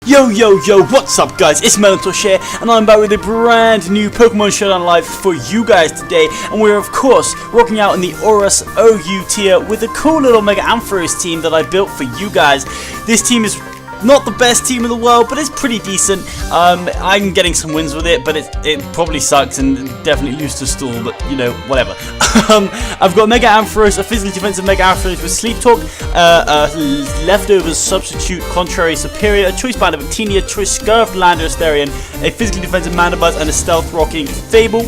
Yo, what's up guys, it's Melontosh here, and I'm back with a brand new Pokemon Showdown live for you guys today, and we're of course rocking out in the Aurus OU tier with a cool little Mega Ampharos team that I built for you guys. This team is not the best team in the world, but it's pretty decent. I'm getting some wins with it, but it probably sucks and definitely lose to Stall, but you know, whatever. I've got Mega Ampharos, a physically defensive Mega Ampharos with Sleep Talk, Leftovers Substitute, Contrary Superior, a Choice Band of Actinia, Choice Scurved Lander Asterion, a physically defensive Mandibuzz, and a Stealth Rocking Fable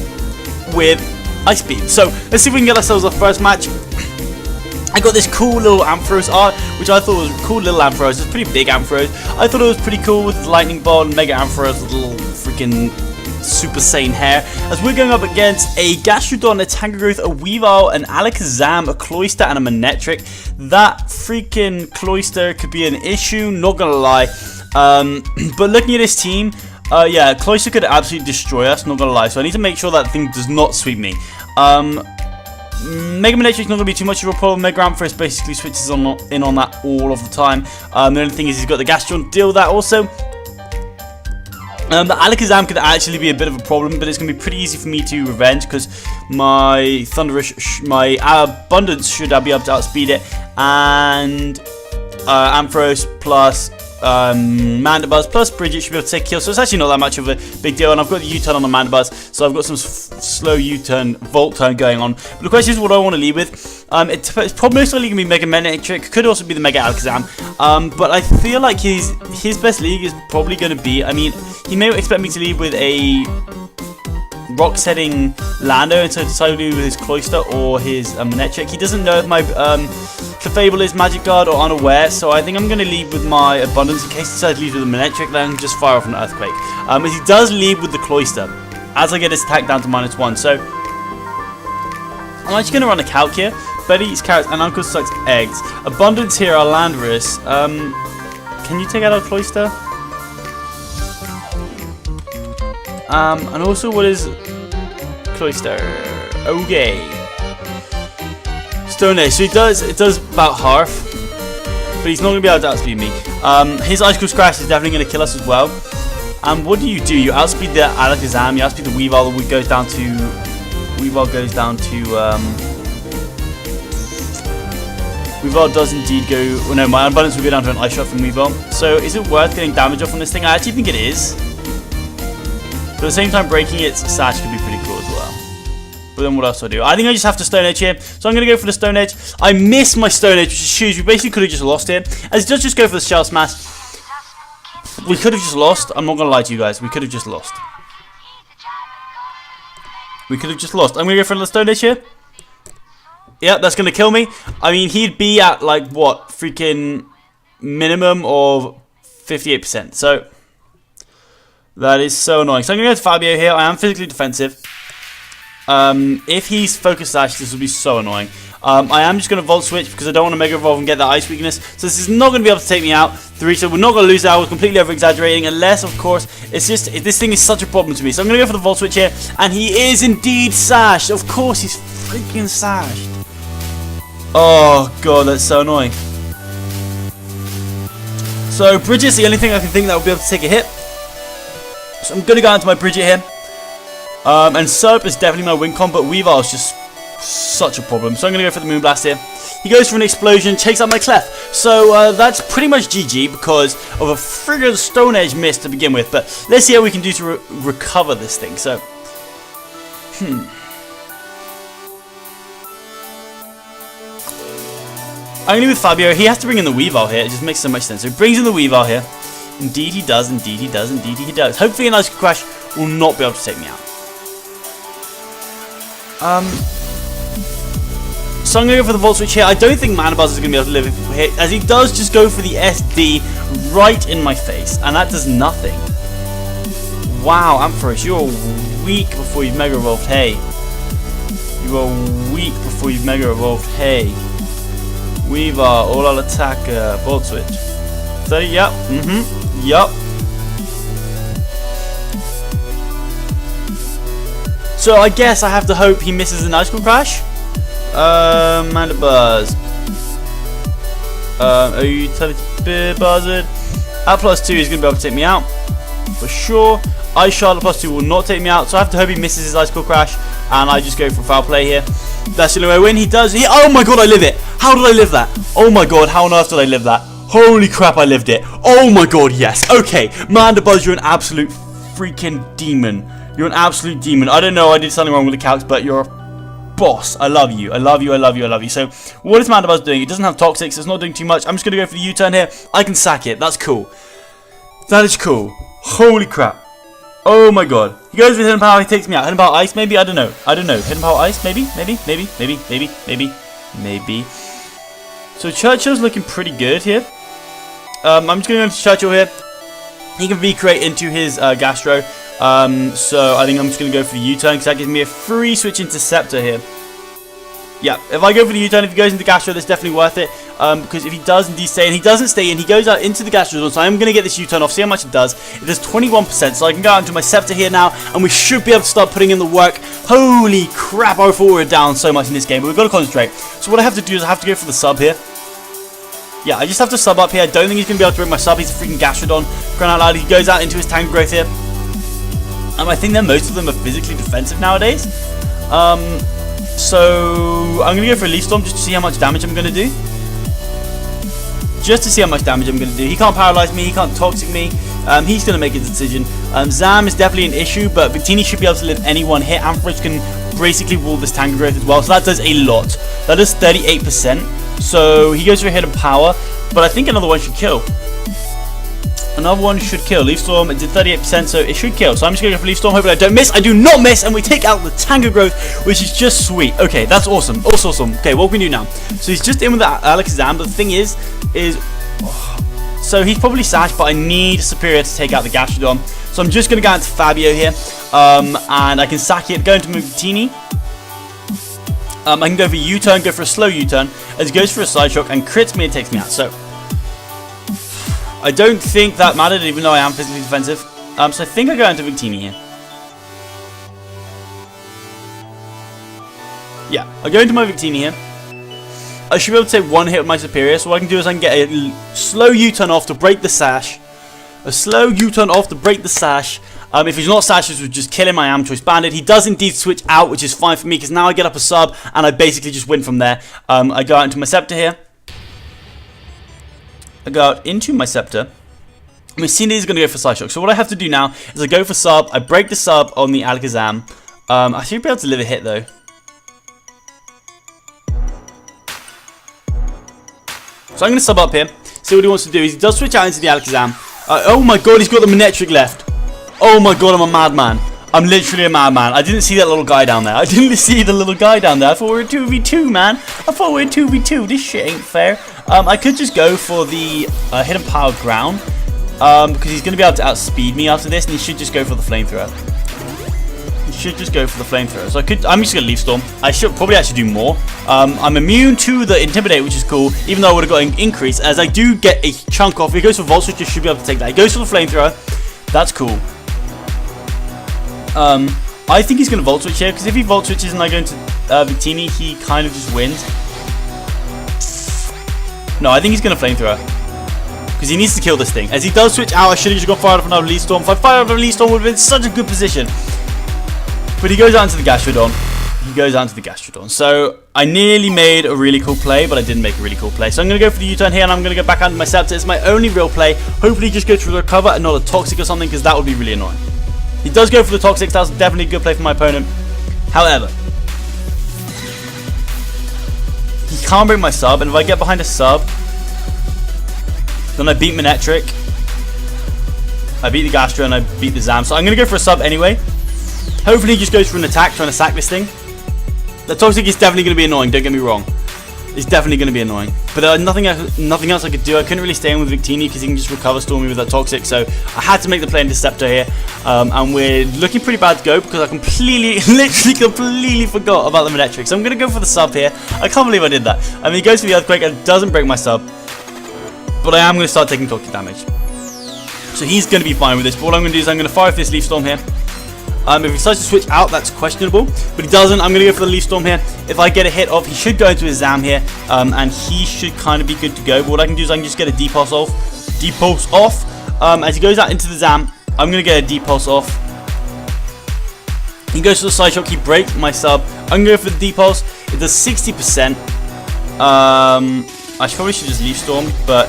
with Ice Beam. So let's see if we can get ourselves our first match. I got this cool little Ampharos art, which I thought was a cool little Ampharos. It's a pretty big Ampharos. I thought it was pretty cool with the Lightning Bolt and Mega Ampharos with little freaking Super Saiyan hair. As we're going up against a Gastrodon, a Tangrowth, a Weavile, an Alakazam, a Cloyster, and a Manectric. That freaking Cloyster could be an issue, not gonna lie. But looking at this team, yeah, Cloyster could absolutely destroy us, not gonna lie. So I need to make sure that thing does not sweep me. Mega Manectric is not going to be too much of a problem. Mega Ampharos basically switches in on that all of the time. The only thing is he's got the Gastrodon, deal with that also. The Alakazam could actually be a bit of a problem, but it's going to be pretty easy for me to revenge because my my Abundance should be able to outspeed it, and Ampharos plus Mandibuzz plus Bridget should be able to take kill, so it's actually not that much of a big deal. And I've got the U-turn on the Mandibuzz, so I've got some slow U-turn, Volt turn going on. But the question is what I want to lead with. It's probably most likely going to be Mega Manectric, could also be the Mega Alakazam. But I feel like his best league is probably going to be, I mean, he may expect me to lead with a rock setting Lando, and so decided to do with his Cloyster or his Manectric. He doesn't know if my Clefable is Magic Guard or unaware, so I think I'm going to lead with my Abundance in case he decides to lead with a Manectric, then I can just fire off an Earthquake. As he does lead with the Cloyster, as I get his attack down to -1, so I'm actually going to run a calc here. Betty eats carrots and Uncle sucks eggs. Abundance here are Landorus. Can you take out our Cloyster? And also, what is Cloyster? Okay. Stone Edge. So it does about half, but he's not going to be able to outspeed me. His Icicle Scratch is definitely going to kill us as well. And what do? You outspeed the Alakazam, you outspeed the Weavile, that goes down to... Weavile does indeed go... Well, no, my Abundance will go down to an Ice Shot from Weavile. So is it worth getting damage off on this thing? I actually think it is. But at the same time, breaking its Sash could be pretty cool as well. But then what else do I do? I think I just have to Stone Edge here. So I'm going to go for the Stone Edge. I miss my Stone Edge, which is huge. We basically could have just lost here. As it does just go for the Shell Smash. We could have just lost. I'm not going to lie to you guys. We could have just lost. We could have just lost. I'm going to go for the Stone Edge here. Yeah, that's going to kill me. I mean, he'd be at, like, what? Freaking minimum of 58%. So that is so annoying. So I'm going to go to Fabio here. I am physically defensive. If he's Focus Sash, this will be so annoying. I am just going to Volt Switch because I don't want to Mega Evolve and get that Ice weakness. So this is not going to be able to take me out. So we're not going to lose that. We're completely over-exaggerating. Unless, of course, it's just... This thing is such a problem to me. So I'm going to go for the Volt Switch here. And he is indeed Sashed. Of course, he's freaking Sashed. Oh, God, that's so annoying. So Bridget's the only thing I can think that will be able to take a hit. So I'm going to go into my Bridget here. And Serp is definitely my win con, but Weavile is just such a problem. So I'm going to go for the Moonblast here. He goes for an explosion, takes out my Clef. So that's pretty much GG because of a friggin' Stone Edge miss to begin with. But let's see how we can do to recover this thing. So, I'm going to go with Fabio. He has to bring in the Weavile here. It just makes so much sense. So he brings in the Weavile here. Indeed he does, indeed he does, indeed he does. Hopefully an Ice Crash will not be able to take me out. So I'm going to go for the Volt Switch here. I don't think Mandibuzz is going to be able to live if we hit, as he does just go for the SD right in my face, and that does nothing. Wow, Ampharos, you're weak before you've Mega Evolved, hey. You are weak before you've Mega Evolved, hey. Weavile, all-out attack, Volt Switch. So, yep, yep. So I guess I have to hope he misses an Icicle Crash. Mandibuzz. Are you Buzzard? At +2, he's going to be able to take me out. For sure. Ice Shard at +2 will not take me out, so I have to hope he misses his Ice Core Crash, and I just go for foul play here. That's the only way I win. He does. Oh my god, I live it. How did I live that? Oh my god, how on earth did I live that? Holy crap, I lived it. Oh my god, yes. Okay, Mandibuzz, you're an absolute freaking demon. You're an absolute demon. I don't know, I did something wrong with the calcs, but you're a boss. I love you. I love you. I love you. I love you. So, what is Mandibuzz doing? It doesn't have Toxic, so it's not doing too much. I'm just going to go for the U-turn here. I can sack it. That's cool. That is cool. Holy crap. Oh my god. He goes with Hidden Power, he takes me out. Hidden Power Ice, maybe? I don't know. I don't know. Hidden Power Ice, maybe? Maybe? So Churchill's looking pretty good here. I'm just going to go into Churchill here. He can recreate into his Gastro. So I think I'm just going to go for the U-turn because that gives me a free switch into Scepter here. Yeah, if I go for the U-turn, if he goes into Gastro, that's definitely worth it. Because if he does indeed stay in, he doesn't stay in, he goes out into the Gastro zone. So I'm going to get this U-turn off, see how much it does. It does 21%, so I can go out into my Scepter here now, and we should be able to start putting in the work. Holy crap, I thought we were down so much in this game, but we've got to concentrate. So what I have to do is I have to go for the sub here. Yeah, I just have to sub up here. I don't think he's going to be able to break my sub. He's a freaking Gastrodon. Crying out loud, he goes out into his Tank Growth here. I think that most of them are physically defensive nowadays. So I'm going to go for a Leaf Storm just to see how much damage I'm going to do. Just to see how much damage I'm going to do. He can't paralyze me. He can't Toxic me. He's going to make his decision. Zam is definitely an issue, but Victini should be able to live any one hit. Ampharocious can basically wall this Tank Growth as well, so that does a lot. That does 38%. So he goes for a Hidden Power, but I think another one should kill. Another one should kill. Leaf Storm, it did 38%, so it should kill. So I'm just going to go for Leaf Storm, hopefully I don't miss. I do not miss, and we take out the Tango Growth, which is just sweet. Okay, that's awesome. Also awesome. Okay, what can we do now? So he's just in with the Alakazam, but the thing is so he's probably Sash, but I need Superior to take out the Gastrodon. So I'm just going to go into Fabio here, and I can sack it, go into Mugtini. I can go for U-turn, go for a slow U-turn, as he goes for a Side Shock and crits me and takes me out. So I don't think that mattered, even though I am physically defensive. So I think I go into Victini here. Yeah, I go into my Victini here. I should be able to take one hit with my Superior, so what I can do is I can get a slow U-turn off to break the Sash. A slow U-turn off to break the Sash. If he's not Sash, this would just kill him. My Choice Bandit. He does indeed switch out, which is fine for me, because now I get up a sub, and I basically just win from there. I go out into my Scepter here. I go out into my Scepter. Messina is going to go for Side Shock. So what I have to do now is I go for sub. I break the sub on the Alakazam. I should be able to live a hit, though. So I'm going to sub up here. See what he wants to do. He does switch out into the Alakazam. Oh my god, he's got the Manectric left. Oh my god, I'm a madman. I'm literally a madman. I didn't see that little guy down there. I didn't see the little guy down there. I thought we were 2v2, man. I thought we were 2v2. This shit ain't fair. I could just go for the Hidden Power Ground. Because he's going to be able to outspeed me after this. And he should just go for the Flamethrower. He should just go for the Flamethrower. So I'm just going to Leaf Storm. I should probably actually do more. I'm immune to the Intimidate, which is cool. Even though I would have got an increase. As I do get a chunk off. If he goes for Volt Switch, I should be able to take that. He goes for the Flamethrower. That's cool. I think he's going to Volt Switch here, because if he Volt Switches and I go into Victini, he kind of just wins. No, I think he's going to Flamethrower, because he needs to kill this thing. As he does switch out, I should have just gone fire off another Leaf Storm. If I fired off a Leaf Storm, would have been in such a good position. But he goes out into the Gastrodon. He goes out into the Gastrodon. So I nearly made a really cool play, but I didn't make a really cool play. So I'm going to go for the U-turn here, and I'm going to go back out into my Scepter. It's my only real play. Hopefully he just goes for the recover and not a Toxic or something, because that would be really annoying. He does go for the Toxic. That's definitely a good play for my opponent. However, he can't break my sub, and if I get behind a sub, then I beat Manectric, I beat the Gastro, and I beat the Zam. So I'm going to go for a sub anyway. Hopefully he just goes for an attack, trying to sack this thing. The Toxic is definitely going to be annoying, don't get me wrong. It's definitely going to be annoying. But nothing else I could do. I couldn't really stay in with Victini because he can just recover Storm me with that Toxic. So I had to make the play into Scepter here. And we're looking pretty bad to go because I literally completely forgot about the Manectric. So I'm going to go for the sub here. I can't believe I did that. I mean, he goes for the Earthquake and doesn't break my sub. But I am going to start taking Toxic damage. So he's going to be fine with this. But what I'm going to do is I'm going to fire off this Leaf Storm here. If he decides to switch out, that's questionable. But he doesn't. I'm going to go for the Leaf Storm here. If I get a hit off, he should go into his Zam here. And he should kind of be good to go. But what I can do is I can just get a Depulse off. as he goes out into the Zam, I'm going to get a Depulse off. He goes to the side shot, he breaks my sub. I'm going to go for the Depulse. It does 60%. I probably should just Leaf Storm, but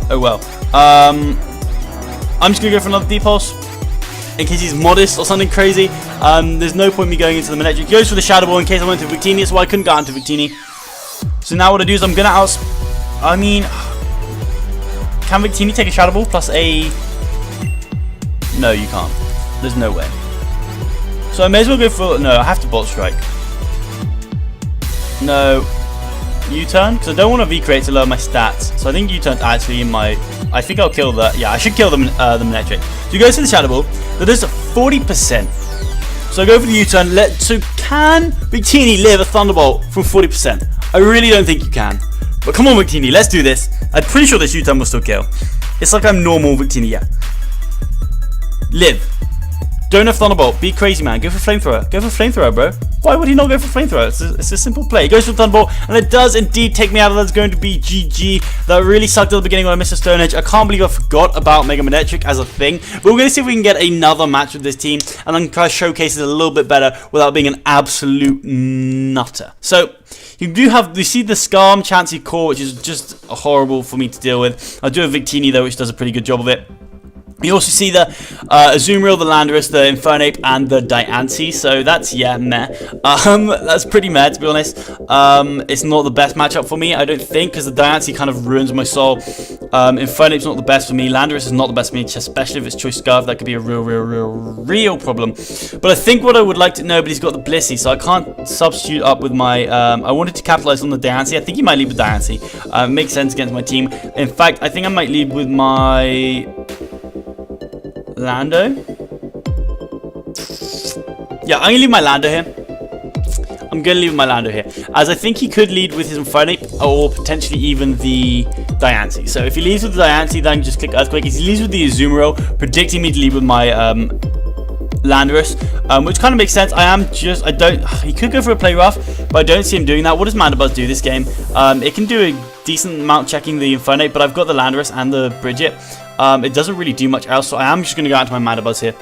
oh well. I'm just going to go for another Depulse in case he's modest or something crazy. There's no point me going into the Manectric. He goes for the Shadow Ball in case I went to Victini. That's why I couldn't go into Victini. So now what I do is I'm going to I mean, can Victini take a Shadow Ball plus a... No, you can't. There's no way. So I may as well go for... No, I have to Bolt Strike. No. U-turn? Because I don't want to V-Create to lower my stats. So I think U-turn's actually in my... I think I'll kill the... Yeah, I should kill the Manectric. So he goes to the Shadow Ball. That does 40%. So I go for the U-turn. So can Victini live a Thunderbolt from 40%? I really don't think you can. But come on, Victini, let's do this. I'm pretty sure this U-turn will still kill. It's like I'm normal Victini, yeah. Live. Don't have Thunderbolt. Be crazy, man. Go for Flamethrower. Go for Flamethrower, bro. Why would he not go for Flamethrower? It's a simple play. He goes for Thunderbolt, and it does indeed take me out of that. It's going to be GG. That really sucked at the beginning when I missed a Stone Edge. I can't believe I forgot about Mega Manectric as a thing. But we're going to see if we can get another match with this team, and then try to showcase it a little bit better without being an absolute nutter. So... You see the Scarm Chansey Core, which is just horrible for me to deal with. I do have Victini though, which does a pretty good job of it. You also see the Azumarill, the Landorus, the Infernape, and the Diancie. So that's, yeah, meh. That's pretty meh, to be honest. It's not the best matchup for me, I don't think, because the Diancie kind of ruins my soul. Infernape's not the best for me. Landorus is not the best for me, especially if it's Choice Scarf. That could be a real problem. But I think what I would like to know, but he's got the Blissey, so I can't substitute up with my... I wanted to capitalize on the Diancie. I think he might lead with Diancie. It makes sense against my team. In fact, I think I might lead with my... Lando? Yeah, I'm going to leave my Lando here. I'm going to leave my Lando here, as I think he could lead with his Infernape, or potentially even the Diancie. So if he leads with the Diancie, then just click Earthquake. If he leads with the Azumarill, predicting me to lead with my Landorus, which kind of makes sense. He could go for a Play Rough, but I don't see him doing that. What does Mandibuzz do this game? It can do a decent amount checking the Infernape, but I've got the Landorus and the Bridget. It doesn't really do much else, so I am just going to go out to my Mandibuzz here.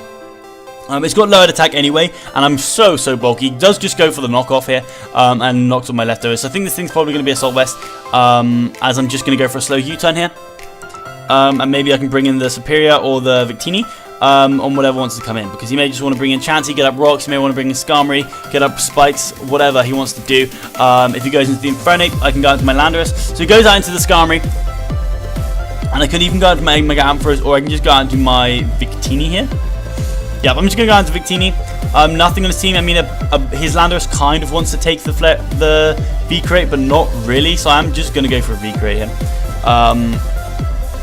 It's got lowered attack anyway, and I'm so bulky. He does just go for the knockoff here, and knocks on my leftovers. So I think this thing's probably going to be Assault Vest, as I'm just going to go for a slow U-turn here. And maybe I can bring in the Superior or the Victini, on whatever wants to come in, because he may just want to bring in Chansey, get up Rocks, he may want to bring in Skarmory, get up Spikes, whatever he wants to do. If he goes into the Infernape, I can go into my Landorus. So he goes out into the Skarmory. And I could even go into my Mega Ampharos, or I can just go out into my Victini here. Yeah, I'm just going to go into Victini. Nothing on his team. I mean, his Landorus kind of wants to take the V-Crate, but not really. So I'm just going to go for a V-Crate here.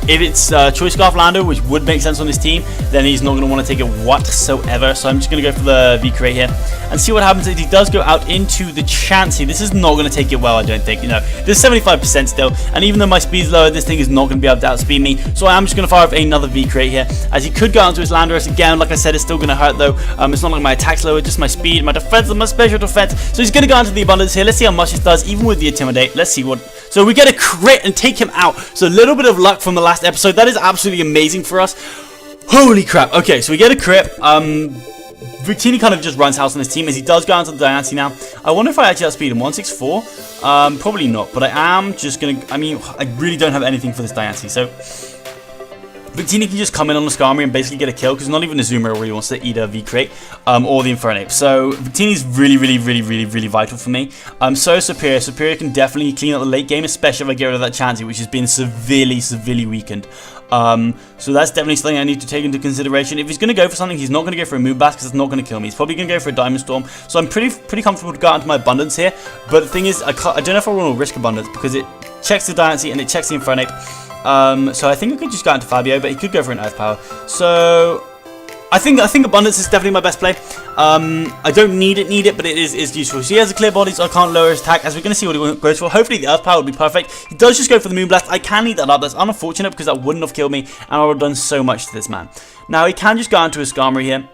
If it's Choice Scarf Lando, which would make sense on his team, then he's not going to want to take it whatsoever. So I'm just going to go for the V-Crate here and see what happens if he does go out into the Chansey. This is not going to take it well, I don't think. You know, there's 75% still, and even though my speed's lower, this thing is not going to be able to outspeed me. So I am just going to fire off another V-Crate here, as he could go out into his Landorus again. Like I said, it's still going to hurt though. It's not like my attack's lower, just my speed, my defense, and my special defense. So he's going to go into the Abundance here. Let's see how much this does, even with the Intimidate. Let's see what... So we get a crit and take him out. So a little bit of luck from the last episode. That is absolutely amazing for us. Holy crap. Okay, so we get a crit. Victini kind of just runs house on his team, as he does go into the Diancie now. I wonder if I actually outspeed him. 164? Probably not, but I am just going to... I mean, I really don't have anything for this Diancie, so... Victini can just come in on the Skarmory and basically get a kill, because not even Azumarill really wants to eat a V-Crate, or the Infernape. So Victini's really vital for me. So Superior. Superior can definitely clean up the late game, especially if I get rid of that Chansey, which has been severely weakened. So that's definitely something I need to take into consideration. If he's going to go for something, he's not going to go for a Moon Blast, because it's not going to kill me. He's probably going to go for a Diamond Storm. So I'm pretty comfortable to go out into my Abundance here. But the thing is, I don't know if I want to risk Abundance, because it checks the Diancie and it checks the Infernape. So I think I could just go into Fabio, but he could go for an Earth Power. So I think Abundance is definitely my best play. I don't need it, but it is useful. So he has a clear body, so I can't lower his attack, as we're going to see what he goes for. Hopefully the Earth Power will be perfect. He does just go for the Moon Blast. I can eat that up. That's unfortunate, because that wouldn't have killed me, and I would have done so much to this man. Now he can just go into his Skarmory here.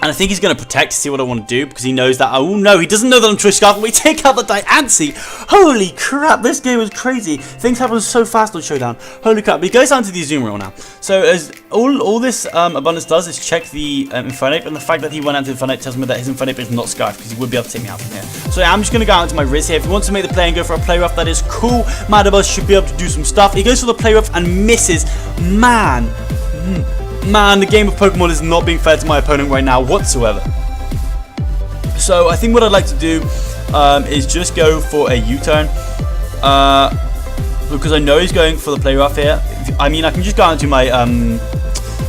And I think he's going to protect to see what I want to do, because he knows that, oh no, he doesn't know that I'm Choice Scarf. We take out the Diancie. Holy crap, this game was crazy. Things happen so fast on Showdown. Holy crap, but he goes down to the Azumarill now. So as all this Abundance does is check the Infernape, and the fact that he went out to Infernape tells me that his Infernape is not Scarf, because he would be able to take me out from here. So yeah, I'm just going to go out into my Riz here. If he wants to make the play and go for a play rough, that is cool. Madabuzz should be able to do some stuff. He goes for the play rough and misses. Man, the game of Pokemon is not being fair to my opponent right now whatsoever. So I think what I'd like to do is just go for a U-turn, because I know he's going for the play rough here. I mean, I can just go out into my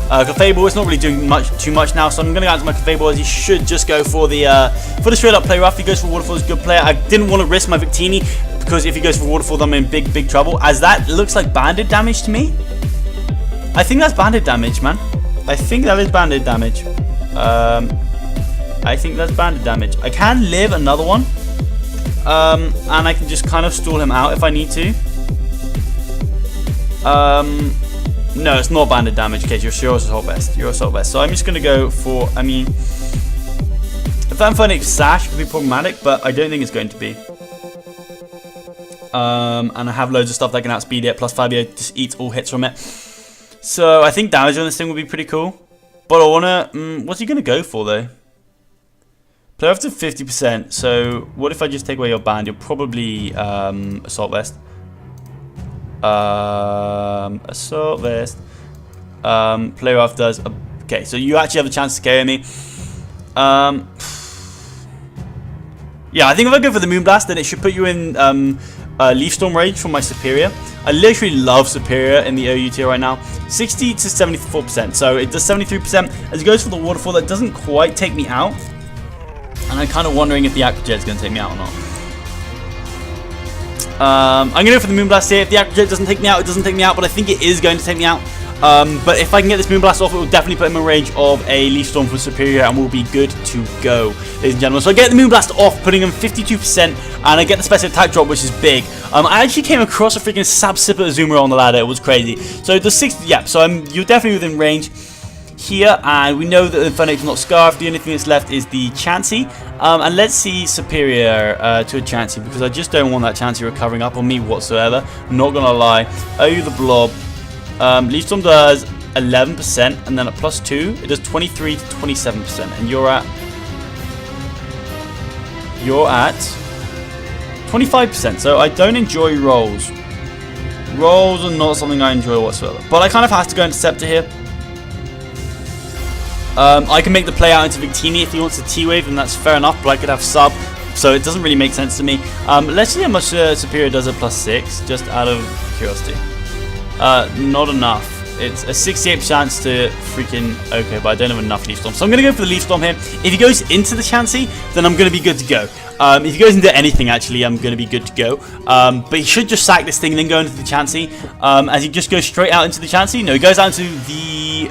Clefable. It's not really doing too much now, so I'm going to go out to my Clefable, as he should just go for the straight up play rough. He goes for Waterfall, is a good player. I didn't want to risk my Victini, because if he goes for Waterfall, then I'm in big trouble, as that looks like banded damage to me. I think that's banded damage, man. I think that is banded damage. I think that's banded damage. I can live another one. And I can just kind of stall him out if I need to. No, it's not banded damage. Okay, you're assault vest. You're assault vest. So I'm just going to go for, I mean, if that Infernape Sash could be problematic, but I don't think it's going to be. And I have loads of stuff that can outspeed it, plus Fabio just eats all hits from it. So I think damage on this thing would be pretty cool. But I want to, what's he going to go for though? Play up to 50%. So what if I just take away your band? You're probably assault vest. Assault vest. Play rough does. Okay, so you actually have a chance to KO me. Yeah, I think if I go for the Moonblast, then it should put you in Leaf Storm range from my Superior. I literally love Superior in the OU tier right now. 60 to 74%, so it does 73%. As it goes for the Waterfall, that doesn't quite take me out. And I'm kind of wondering if the Aqua Jet is going to take me out or not. I'm going to go for the Moonblast here. If the Aqua Jet doesn't take me out, it doesn't take me out, but I think it is going to take me out. But if I can get this Moonblast off, it will definitely put him in range of a Leaf Storm from Superior, and we'll be good to go, ladies and gentlemen. So I get the Moonblast off, putting him 52%, and I get the special attack drop, which is big. I actually came across a freaking Sap Sipper Azumarill on the ladder. It was crazy. So the 60, yeah. So you're definitely within range here, and we know that the Infernape's not Scarf. The only thing that's left is the Chansey, and let's see Superior to a Chansey, because I just don't want that Chansey recovering up on me whatsoever. I'm not gonna lie. Oh, the Blob. Leaf Storm does 11%, and then at +2, it does 23 to 27%, and you're at 25%. So I don't enjoy rolls. Rolls are not something I enjoy whatsoever. But I kind of have to go into Scepter here. I can make the play out into Victini if he wants a T-Wave, and that's fair enough, but I could have Sub, so it doesn't really make sense to me. Let's see how much Superior does at +6, just out of curiosity. Not enough. It's a 68% chance to freaking, okay, but I don't have enough Leaf Storm. So I'm going to go for the Leaf Storm here. If he goes into the Chansey, then I'm going to be good to go. If he goes into anything, actually, I'm going to be good to go. But he should just sack this thing and then go into the Chansey. As he just goes straight out into the Chansey. No, he goes out into the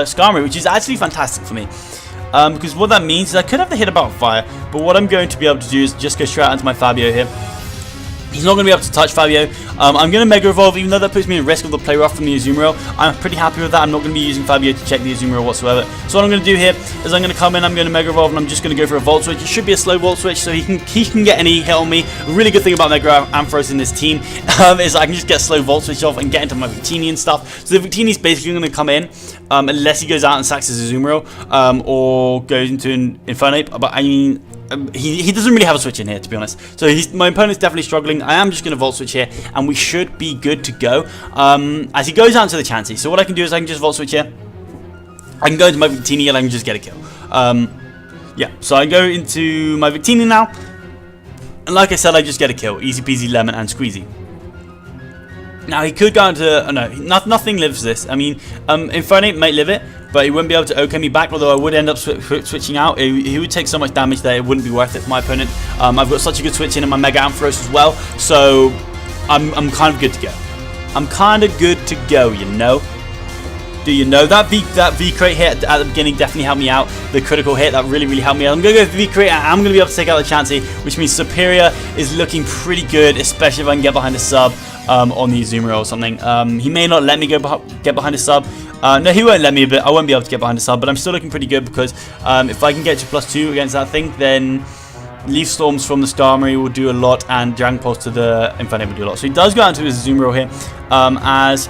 Skarmory, which is actually fantastic for me. Because what that means is I could have the hit about Fire, but what I'm going to be able to do is just go straight out into my Fabio here. He's not going to be able to touch Fabio. I'm going to Mega Evolve, even though that puts me at risk of the play rough from the Azumarill. I'm pretty happy with that. I'm not going to be using Fabio to check the Azumarill whatsoever. So what I'm going to do here is I'm going to come in, I'm going to Mega Evolve, and I'm just going to go for a Volt Switch. It should be a slow Volt Switch, so he can get any hit on me. A really good thing about Mega Ampharos in this team is I can just get slow Volt Switch off and get into my Victini and stuff. So the Victini's basically going to come in, unless he goes out and sacks his Azumarill, or goes into an Infernape. But I mean, he doesn't really have a switch in here, to be honest. So my opponent's definitely struggling. I am just going to Volt Switch here, and we should be good to go. As he goes out to the Chansey. So what I can do is I can just Volt Switch here. I can go into my Victini and I can just get a kill. Yeah, so I go into my Victini now. And like I said, I just get a kill. Easy peasy lemon and squeezy. Now he could go into, no, nothing lives this. I mean, Infernape might live it, but he wouldn't be able to OK me back, although I would end up switching out. He would take so much damage that it wouldn't be worth it for my opponent. I've got such a good switch in my Mega Ampharos as well, so I'm kind of good to go. I'm kind of good to go, you know. Do you know that V-Crate hit at the beginning definitely helped me out. The critical hit, that really helped me out. I'm going to go for the V-Crate, and I'm going to be able to take out the Chansey, which means Superior is looking pretty good, especially if I can get behind the Sub. on the Azumarill or something. He may not let me get behind a sub. No, he won't let me, but I won't be able to get behind a sub, but I'm still looking pretty good because if I can get to +2 against that thing, then Leaf Storms from the Starmie will do a lot, and Dragon Pulse to the Infernape will do a lot. So he does go out to his Azumarill here, as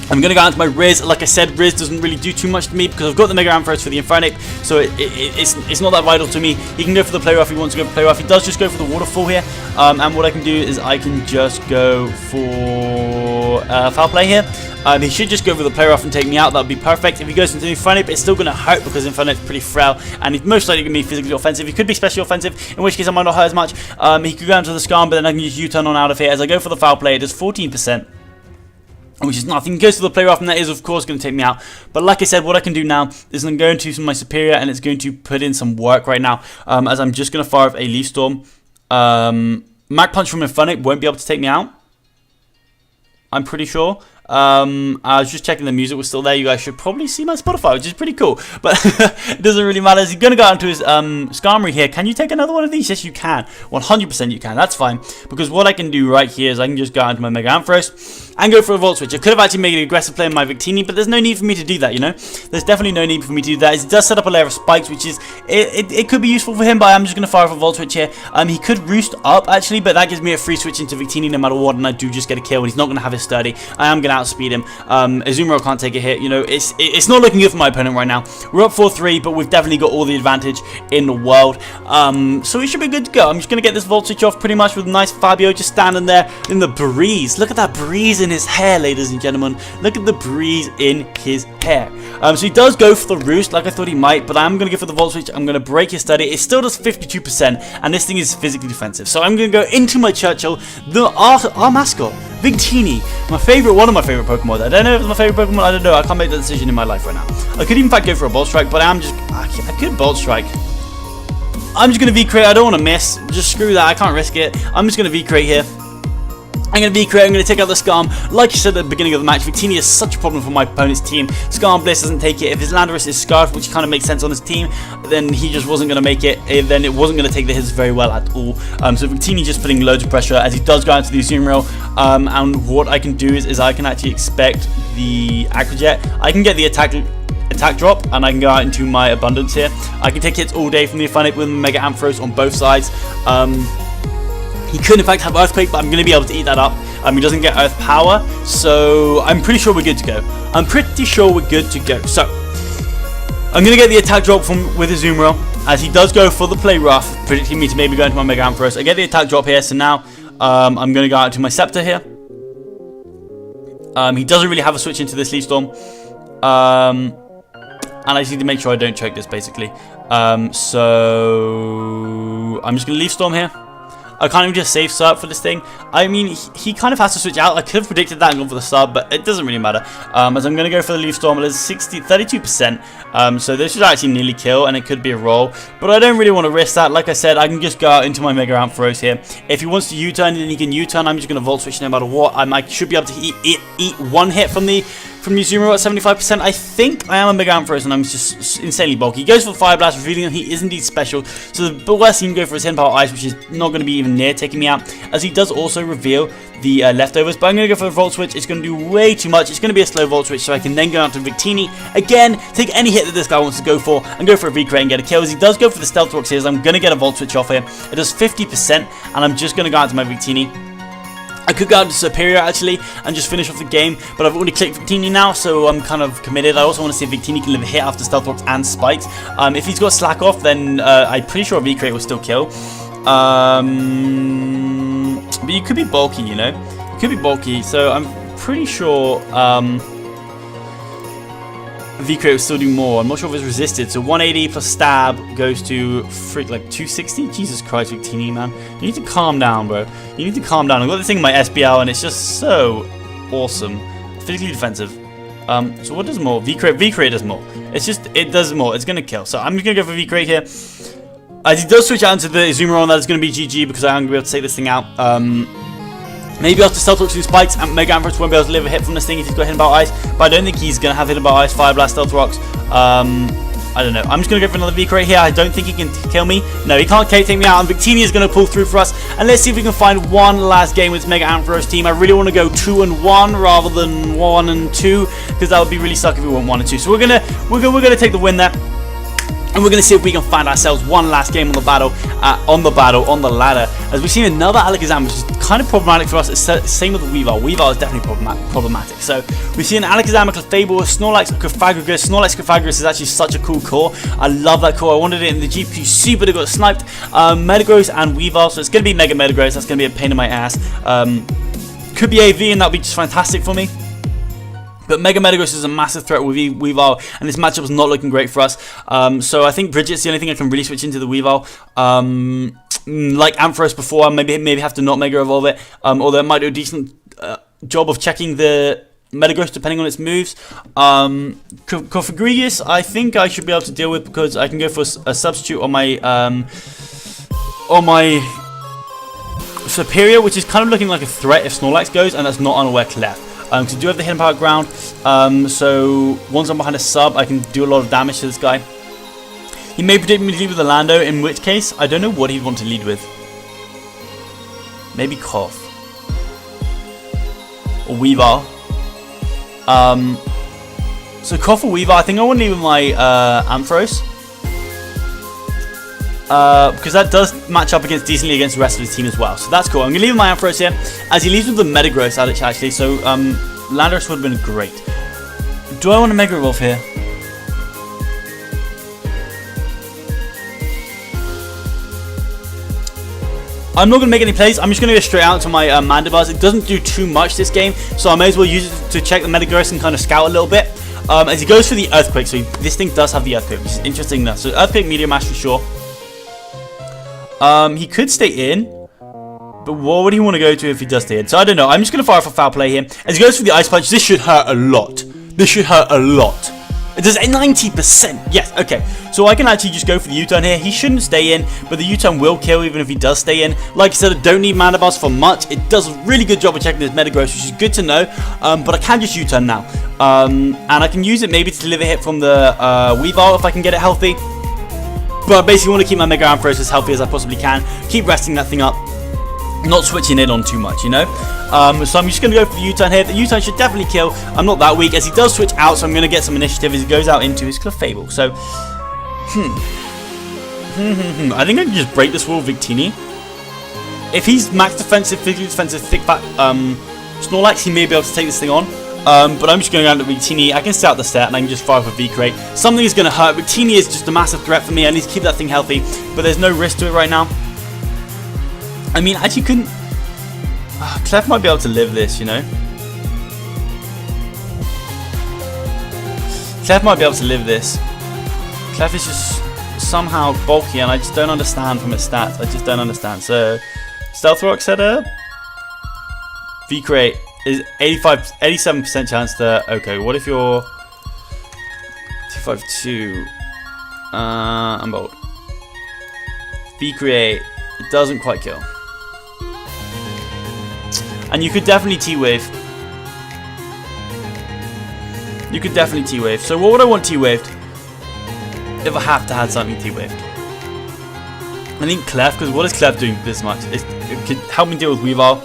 I'm going to go out to my Riz. Like I said, Riz doesn't really do too much to me because I've got the Mega Ampharos for the Infernape, so it's not that vital to me. He can go for the Play Rough if he wants to go for Play Rough. He does just go for the Waterfall here, and what I can do is I can just go for Foul Play here. He should just go for the Play Rough and take me out. That would be perfect. If he goes into the Infernape, it's still going to hurt because Infernape's pretty frail, and he's most likely going to be physically offensive. He could be specially offensive, in which case I might not hurt as much. He could go into the Skarm, but then I can just U-turn on out of here. As I go for the Foul Play, it does 14%. Which is nothing. He goes to the Play Rough, and that is of course going to take me out. But like I said, what I can do now is I'm going to my Superior, and it's going to put in some work right now. As I'm just going to fire off a Leaf Storm. Mach Punch from Infernape won't be able to take me out, I'm pretty sure. I was just checking the music was still there. You guys should probably see my Spotify, which is pretty cool, but it doesn't really matter. He's going to go out into his Skarmory here. Can you take another one of these? Yes, you can. 100% you can. That's fine, because what I can do right here is I can just go out into my Mega Ampharos and go for a Volt Switch. I could have actually made an aggressive play in my Victini, but there's no need for me to do that, you know? There's definitely no need for me to do that. It does set up a layer of spikes, which is, it could be useful for him, but I'm just going to fire off a Volt Switch here. He could Roost up, actually, but that gives me a free switch into Victini no matter what, and I do just get a kill, and he's not going to have his Sturdy. I am going to outspeed him. Azumarill can't take a hit, you know, it's not looking good for my opponent right now. We're up 4-3, but we've definitely got all the advantage in the world. So we should be good to go. I'm just going to get this Volt Switch off pretty much with a nice Fabio just standing there in the breeze. Look at that breeze in his hair, ladies and gentlemen. Look at the breeze in his hair. So he does go for the Roost like I thought he might, but I'm going to go for the Volt Switch. I'm going to break his Study. It still does 52%, and this thing is physically defensive. So I'm going to go into my Churchill, our mascot, Victini, one of my favorite Pokemon. I don't know if it's my favorite Pokemon, I don't know, I can't make that decision in my life right now. I could even in fact go for a Bolt Strike, but I could Bolt Strike. I'm just going to V-Create, I don't want to miss, just screw that, I can't risk it. I'm just going to V-Create here. I'm going to V-Create, I'm going to take out the Skarm. Like you said at the beginning of the match, Victini is such a problem for my opponent's team. Skarm Bliss doesn't take it. If his Landorus is Scarf, which kind of makes sense on his team, then he just wasn't going to make it. Then it wasn't going to take the hits very well at all. So Victini just putting loads of pressure as he does go into the Azumarill. And what I can do is I can actually expect the Aqua Jet. I can get the attack drop, and I can go out into my Abundance here. I can take hits all day from the Infernape with Mega Ampharos on both sides. He could in fact have Earthquake, but I'm going to be able to eat that up. He doesn't get Earth Power, so I'm pretty sure we're good to go. So, I'm going to get the attack drop with Azumarill, as he does go for the Play Rough, predicting me to maybe go into my Mega Ampharos. I get the attack drop here, so now I'm going to go out to my Scepter here. He doesn't really have a switch into this Leaf Storm. And I just need to make sure I don't choke this, basically. So I'm just going to Leaf Storm here. I can't even just save Surf for this thing. I mean, he kind of has to switch out. I could have predicted that and gone for the sub, but it doesn't really matter. As I'm going to go for the Leaf Storm, it is 32%. So this should actually nearly kill, and it could be a roll. But I don't really want to risk that. Like I said, I can just go out into my Mega Ampharos here. If he wants to U-turn, then he can U-turn. I'm just going to Volt Switch no matter what. I should be able to eat one hit from the Azumarill at 75%. I think I am a Mega Ampharos, and I'm just insanely bulky. He goes for the Fire Blast, revealing that he is indeed special. So the worst he can go for is Hidden Power Ice, which is not going to be even near taking me out, as he does also reveal the leftovers. But I'm going to go for the Volt Switch. It's going to do way too much. It's going to be a slow Volt Switch, so I can then go out to Victini again, take any hit that this guy wants to go for, and go for a V-Crate and get a kill. As he does go for the Stealth Rocks here, so I'm going to get a Volt Switch off here. It does 50%, and I'm just going to go out to my Victini. I could go out to Superior actually and just finish off the game, but I've already clicked Victini now, so I'm kind of committed. I also want to see if Victini can live a hit after Stealth Rocks and Spikes. If he's got Slack off, then I'm pretty sure V-Crate will still kill. But you could be bulky, you know? You could be bulky, so I'm pretty sure V-Crate will still do more. I'm not sure if it's resisted. So 180 plus stab goes to freak like 260. Jesus Christ, Victini, man. You need to calm down, bro. You need to calm down. I've got this thing in my SBL, and it's just so awesome. Physically defensive. So what does more? V-Crate does more. It does more. It's going to kill. So I'm just going to go for V-Crate here. As he does switch out into the Azumarill, that is going to be GG because I'm going to be able to take this thing out. Maybe after Stealth Rocks and Spikes, and Mega Ampharos won't be able to live a hit from this thing if he's got Hidden Power Ice. But I don't think he's going to have Hidden Power Ice, Fire Blast, Stealth Rocks. I don't know. I'm just going to go for another V-Crate here. I don't think he can kill me. No, he can't take me out. And Victini is going to pull through for us. And let's see if we can find one last game with Mega Ampharos team. I really want to go 2-1 rather than 1-2, because that would be really suck if we went 1-2. So we're gonna take the win there. And we're going to see if we can find ourselves one last game on the ladder. As we've seen another Alakazam, which is kind of problematic for us. It's same with the Weavile. Weavile is definitely problematic. So we see an Alakazam, a Clefable, a Snorlax, a Cofagrigus. Snorlax Cofagrigus is actually such a cool core. I love that core. I wanted it in the GPC, but it got sniped. Metagross and Weavile, so it's going to be Mega Metagross. That's going to be a pain in my ass. Could be AV, and that would be just fantastic for me. But Mega Metagross is a massive threat with Weavile, and this matchup is not looking great for us. So I think Bridget's the only thing I can really switch into the Weavile. Like Ampharos before, maybe have to not Mega Evolve it. Although it might do a decent job of checking the Metagross depending on its moves. Cofagrigus, I think I should be able to deal with, because I can go for a substitute on my Superior, which is kind of looking like a threat if Snorlax goes, and that's not unaware Clef. Because I do have the Hidden Power Ground, so once I'm behind a sub, I can do a lot of damage to this guy. He may predict me to lead with the Lando, in which case, I don't know what he'd want to lead with. Maybe Cough. Or Weavile. So Cough or Weavile, I think I want to lead with my Ampharos. Because that does match up decently against the rest of the team as well. So that's cool. I'm going to leave my Ampharos here, as he leaves with the Metagross actually. So Landorus would have been great. Do I want to Mega Evolve here? I'm not going to make any plays. I'm just going to go straight out to my Mandibars. It doesn't do too much this game, so I may as well use it to check the Metagross and kind of scout a little bit. As he goes for the Earthquake, so this thing does have the Earthquake, which is interesting enough. So Earthquake, Meteor Mash for sure. He could stay in, but what would he want to go to if he does stay in? So I don't know. I'm just going to fire for foul play here. As he goes for the Ice Punch, this should hurt a lot. This should hurt a lot. It does 90%. Yes, okay. So I can actually just go for the U-turn here. He shouldn't stay in, but the U-turn will kill even if he does stay in. Like I said, I don't need Mana Bars for much. It does a really good job of checking this Metagross, which is good to know. But I can just U-turn now. And I can use it maybe to deliver hit from the Weavile if I can get it healthy. But I basically want to keep my Mega Ampharos as healthy as I possibly can. Keep resting that thing up. Not switching it on too much, you know. So I'm just going to go for the U-turn here. The U-turn should definitely kill. I'm not that weak, as he does switch out, so I'm going to get some initiative as he goes out into his Clefable. So, I think I can just break this wall with Victini. If he's max defensive, physically defensive, thick fat Snorlax, he may be able to take this thing on. But I'm just going down to Victini. I can stay out the set, and I can just fire for V-Crate. Something is going to hurt. Victini is just a massive threat for me. I need to keep that thing healthy, but there's no risk to it right now. I mean, actually couldn't... Clef might be able to live this, you know. Clef might be able to live this. Clef is just somehow bulky, and I just don't understand from its stats. I just don't understand. So, Stealth Rock setup. V-Crate is 87% chance to... Okay, what if you're... 252... I'm bold. V-Create. It doesn't quite kill. And you could definitely T-Wave. You could definitely T-Wave. So what would I want T-Waved? If I have to have something T-Waved. I think Clef, because what is Clef doing this much? It can help me deal with Weavile.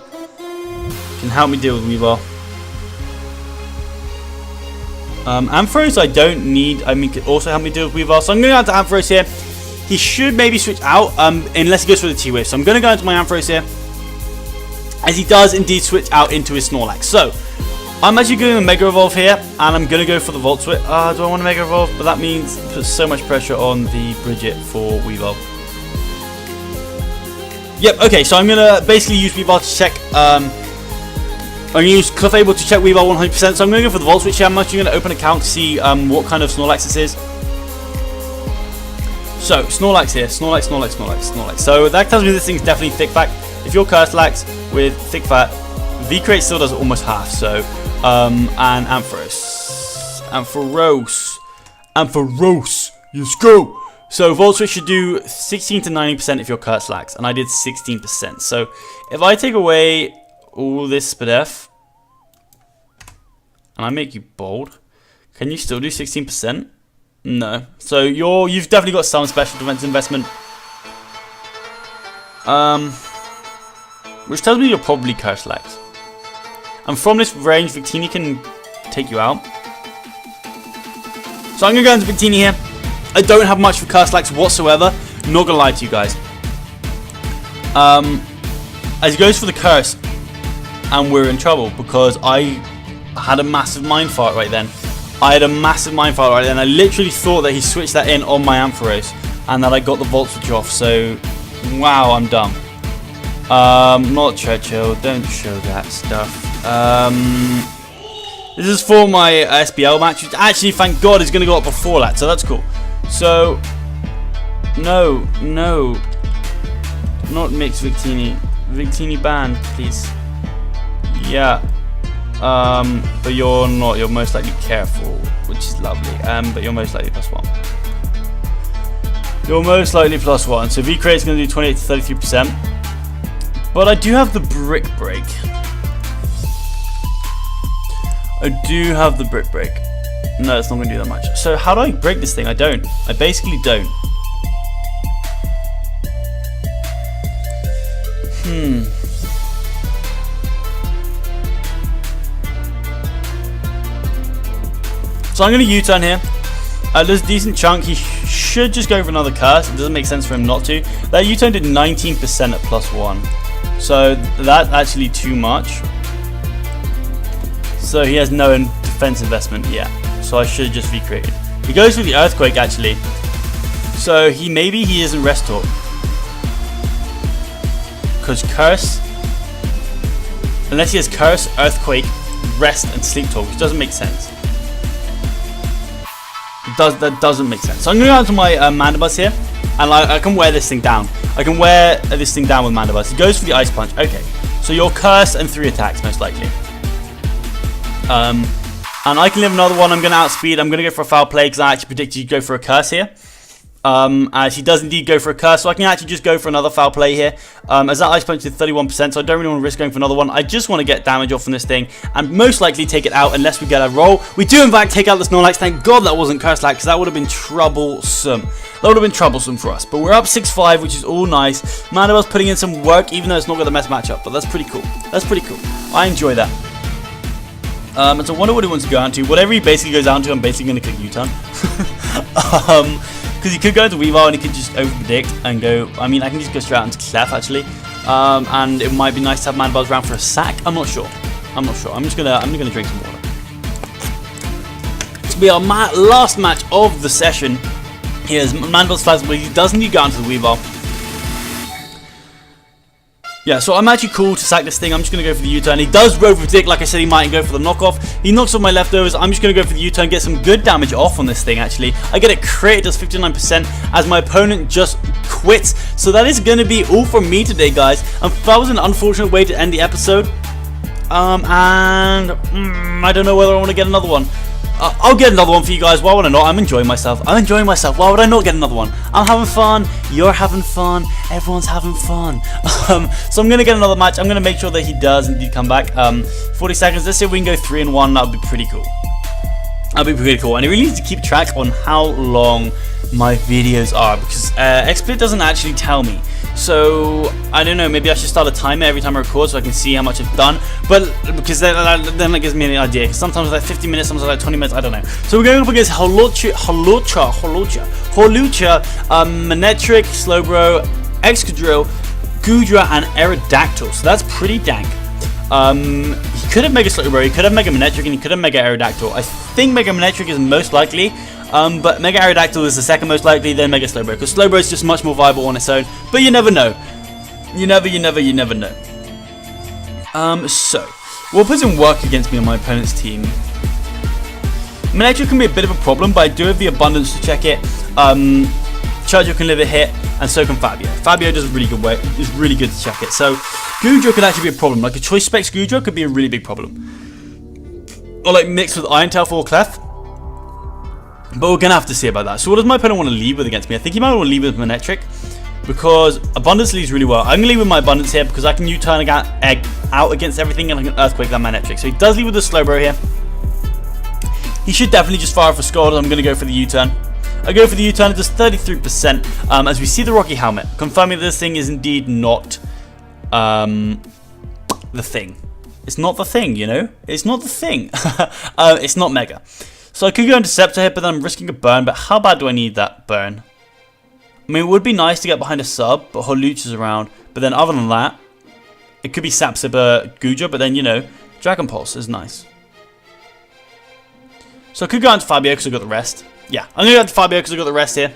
Can help me deal with Weavile. Ampharos I don't need. I mean, could also help me deal with Weavile. So I'm going to go down to Ampharos here. He should maybe switch out, unless he goes for the T-Wave. So I'm going to go into my Ampharos here. As he does indeed switch out into his Snorlax. So, I'm actually going to Mega Evolve here, and I'm going to go for the Volt Switch. Do I want to Mega Evolve? But that means it puts so much pressure on the Bridget for Weavile. Yep, okay, so I'm going to basically use Weavile to check, I'm going to use Clefable to check Weavile 100%, so I'm going to go for the Volt Switch here. I'm actually going to open an account to see what kind of Snorlax this is. So, Snorlax here, Snorlax. So, that tells me this thing's definitely thick fat. If you're Curselax with thick fat, V-Crate still does almost half, so, and Ampharos, let's go! So, Volt Switch should do 16 to 90% if you're Curselax, and I did 16%, so, if I take away all this Spadef, and I make you bold, can you still do 16%? No. So you've definitely got some special defense investment. Which tells me you're probably Curse Lex. And from this range, Victini can take you out. So I'm going to go into Victini here. I don't have much for Curse Lex whatsoever. Not going to lie to you guys. As he goes for the Curse, and we're in trouble because I had a massive mind fart right then. I literally thought that he switched that in on my Ampharos and that I got the Volt Switch off. So, wow, I'm dumb. Not Churchill. Don't show that stuff. This is for my SBL match, which actually, thank God, is going to go up before that, so that's cool. So, no, not mix Victini. Victini banned, please. Yeah. But you're not. You're most likely careful, which is lovely. But you're most likely +1. You're most likely +1. So V-Crate is going to do 28 to 33%. But I do have the Brick Break. No, it's not going to do that much. So how do I break this thing? I don't. I basically don't. So I'm going to U-turn here. There's a decent chunk. He should just go for another Curse. It doesn't make sense for him not to. That U-turn did 19% at +1. So that's actually too much. So he has no defense investment yet. So I should have just recreated. He goes for the Earthquake actually. So maybe he isn't Rest Talk. Because Curse, unless he has Curse, Earthquake, Rest, and Sleep Talk, which doesn't make sense. That doesn't make sense. So I'm going to go into my Mandibuzz here, and I can wear this thing down. I can wear this thing down with Mandibuzz. He goes for the Ice Punch. Okay, so you're Curse and 3 attacks most likely. And I can live another one. I'm going to outspeed. I'm going to go for a Foul Play because I actually predicted you'd go for a Curse here. As he does indeed go for a Curse, so I can actually just go for another Foul Play here. As that Ice Punch did 31%, so I don't really want to risk going for another one. I just want to get damage off from this thing and most likely take it out unless we get a roll. We do in fact take out the Snorlax. Thank God that wasn't Curse Lack because that would have been troublesome. That would have been troublesome for us. But we're up 6-5, which is all nice. Mandibuzz putting in some work, even though it's not got the best matchup. But that's pretty cool. That's pretty cool. I enjoy that. And so I wonder what he wants to go down to. Whatever he basically goes down to, I'm basically going to click U-turn. Because he could go into Weavile and he could just over-predict and go. I mean, I can just go straight out into Clef actually. And it might be nice to have Mandibuzz around for a sack. I'm not sure. I'm just gonna drink some water. This will be our last match of the session. Here's Mandibuzz Flash, but he doesn't need to go into the Weavile. Yeah, so I'm actually cool to sack this thing. I'm just going to go for the U-turn. He does over-predict, like I said, he might go for the knockoff. He knocks off my leftovers. I'm just going to go for the U-turn, get some good damage off on this thing, actually. I get it crit, it does 59%, as my opponent just quits. So that is going to be all from me today, guys. That was an unfortunate way to end the episode. I don't know whether I want to get another one. I'll get another one for you guys. Why would I not? I'm enjoying myself. Why would I not get another one? I'm having fun. You're having fun. Everyone's having fun. So I'm going to get another match. I'm going to make sure that he does indeed come back. 40 seconds. Let's see if we can go 3-1. That would be pretty cool. That'd be pretty cool. And I really need to keep track on how long my videos are because XSplit doesn't actually tell me. So I don't know, maybe I should start a timer every time I record so I can see how much I've done. But because then that gives me an idea. Because sometimes it's like 50 minutes, sometimes it's like 20 minutes, I don't know. So we're going up against Holucha, Manectric, Slowbro, Excadrill, Goodra, and Aerodactyl. So that's pretty dank. He could have Mega Slowbro, he could have Mega Manectric, and he could have Mega Aerodactyl. I think Mega Manectric is most likely. But Mega Aerodactyl is the second most likely, then Mega Slowbro, because Slowbro is just much more viable on its own. But you never know. You never know. So what puts in work against me on my opponent's team? Manectric can be a bit of a problem, but I do have the abundance to check it. Churchill can live a hit, and so can Fabio. Fabio does really good work. Is really good to check it. So Goodra could actually be a problem. Like a Choice Specs Goodra could be a really big problem. Or like mixed with Iron Tail for Clef. But we're going to have to see about that. So what does my opponent want to lead with against me? I think he might want to lead with Manectric. Because Abundance leads really well. I'm going to lead with my Abundance here because I can U-turn out against everything and I can Earthquake that Manectric. So he does lead with the Slowbro here. He should definitely just fire for Scald. I'm going to go for the U-turn. I go for the U-turn, it does 33%, as we see the Rocky Helmet, confirming that this thing is indeed not the thing. It's not the thing, you know? It's not the thing. It's not Mega. So I could go into Scepter here, but then I'm risking a burn, but how bad do I need that burn? I mean, it would be nice to get behind a sub, but Holuch is around. But then other than that, it could be Sap Sipper Guja, but then, you know, Dragon Pulse is nice. So I could go into Fabio because I got the rest. Yeah, I'm going to go into Fabio because I got the rest here.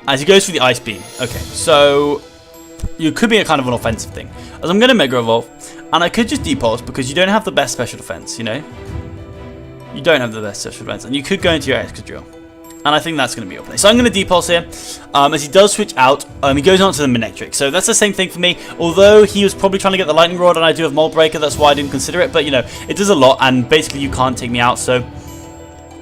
As he goes for the Ice Beam. Okay, so you could be a kind of an offensive thing. As I'm going to Mega Evolve, and I could just Depulse because you don't have the best special defense, you know? You don't have the best special defense, and you could go into your Excadrill. And I think that's going to be your play. So I'm going to Depulse here. As he does switch out, he goes on to the Manectric. So that's the same thing for me. Although he was probably trying to get the Lightning Rod, and I do have Mold Breaker, that's why I didn't consider it. But, you know, it does a lot, and basically you can't take me out. So